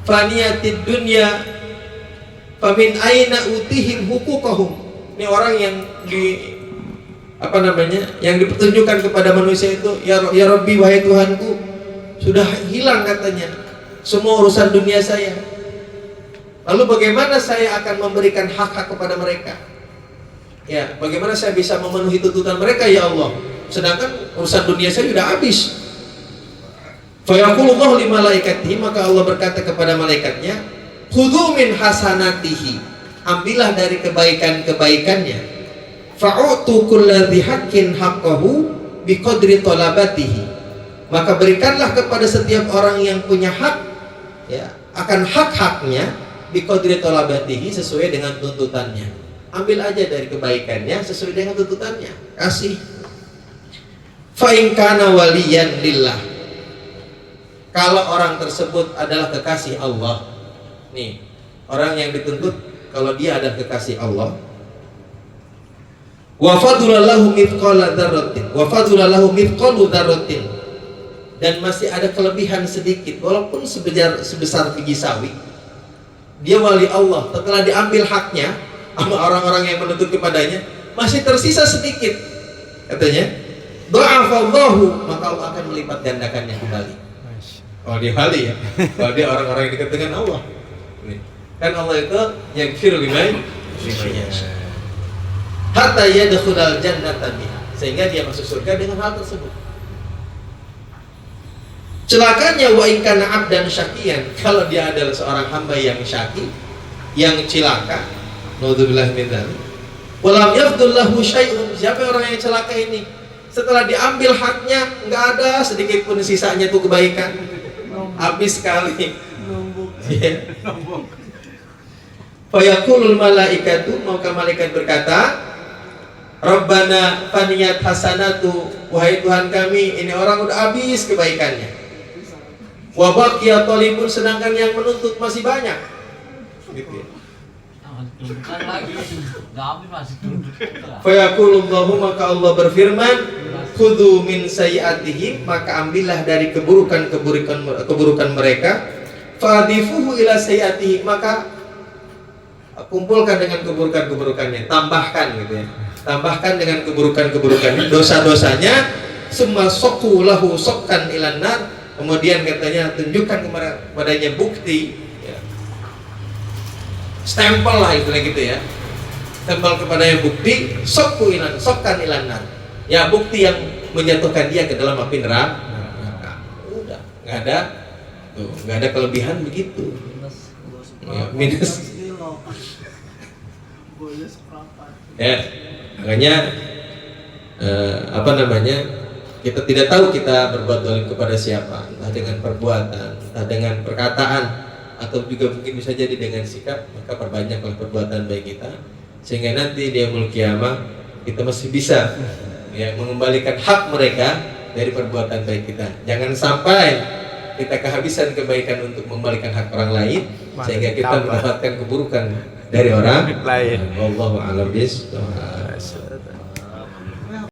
faniyatid dunya famin aina utihim huquqahum. Ini orang yang yang dipertunjukkan kepada manusia itu, ya Rabbi, wahai Tuhanku, sudah hilang katanya semua urusan dunia saya. Lalu bagaimana saya akan memberikan hak-hak kepada mereka? Ya, bagaimana saya bisa memenuhi tuntutan mereka, ya Allah? Sedangkan urusan dunia saya sudah habis. Fa yaqulullahu li malaikatihi, maka Allah berkata kepada malaikatnya, khudhu min hasanatihi, ambillah dari kebaikan-kebaikannya. Fa'utu kulladzi haqqin haqqahu biqadri talabatihi, maka berikanlah kepada setiap orang yang punya hak, ya, akan hak-haknya, biqadri talabatihi, sesuai dengan tuntutannya. Ambil aja dari kebaikannya sesuai dengan tuntutannya, kasih. Fa in kana waliyan lillah, kalau orang tersebut adalah kekasih Allah. Nih, orang yang dituntut kalau dia adalah kekasih Allah. Wa fadulallahu mithqala dzarratin, wa fadulallahu mithqalu dzarratin, dan masih ada kelebihan sedikit walaupun sebesar biji sawi. Dia wali Allah, setelah diambil haknya sama orang-orang yang menuntut kepadanya, masih tersisa sedikit. Katanya, dha'afallahu, maka Allah akan melipat gandakannya kembali. Kalau dia wali ya, kalau dia orang-orang yang dekat dengan Allah. Nih. Kan Allah itu yang firu liman hatta yadkhulal jannata biha, sehingga dia masuk surga dengan hal tersebut. Celakanya wa in kana abdan syaqiyan, kalau dia adalah seorang hamba yang syaqi, yang cilaka, naudzubillah min dzalik. Walam yafdul lahu syai'un, siapa orang yang celaka ini? Setelah diambil haknya, enggak ada sedikit pun sisanya itu kebaikan. Habis sekali. Ya. Fa yaqulul malaikatu, maka malaikat berkata, Rabbana faniyat hasanatu, wahai Tuhan kami, ini orang udah habis kebaikannya. Wa baqiya talibun, sedangkan yang menuntut masih banyak. Gitu ya. Tuntutan lagi, nggak habis masih tuntut. Fa yaqulullahu, maka Allah berfirman, khudhu min sayyi'atihim, maka ambillah dari keburukan mereka, fadifuhu ila sayyi'atihim, maka kumpulkan dengan keburukannya, tambahkan gitu ya. Tambahkan dengan keburukannya, dosa-dosanya, summa soku lahu sokkan ilan nar, kemudian katanya tunjukkan kepadanya bukti ya. Stempel lah istilah gitu ya, stempel kepadanya bukti sokkan ilan nar ya, bukti yang menjatuhkan dia ke dalam api neraka. Udah nggak ada kelebihan begitu ya, minus ya. Makanya kita tidak tahu kita berbuat zalim kepada siapa, entah dengan perbuatan, entah dengan perkataan, atau juga mungkin bisa jadi dengan sikap. Maka perbanyaklah perbuatan baik kita, sehingga nanti di yaumul qiyamah kita masih bisa ya mengembalikan hak mereka dari perbuatan baik kita. Jangan sampai kita kehabisan kebaikan untuk mengembalikan hak orang lain, sehingga kita mendapatkan keburukan dari orang lain. Wallahu a'lam bishawab.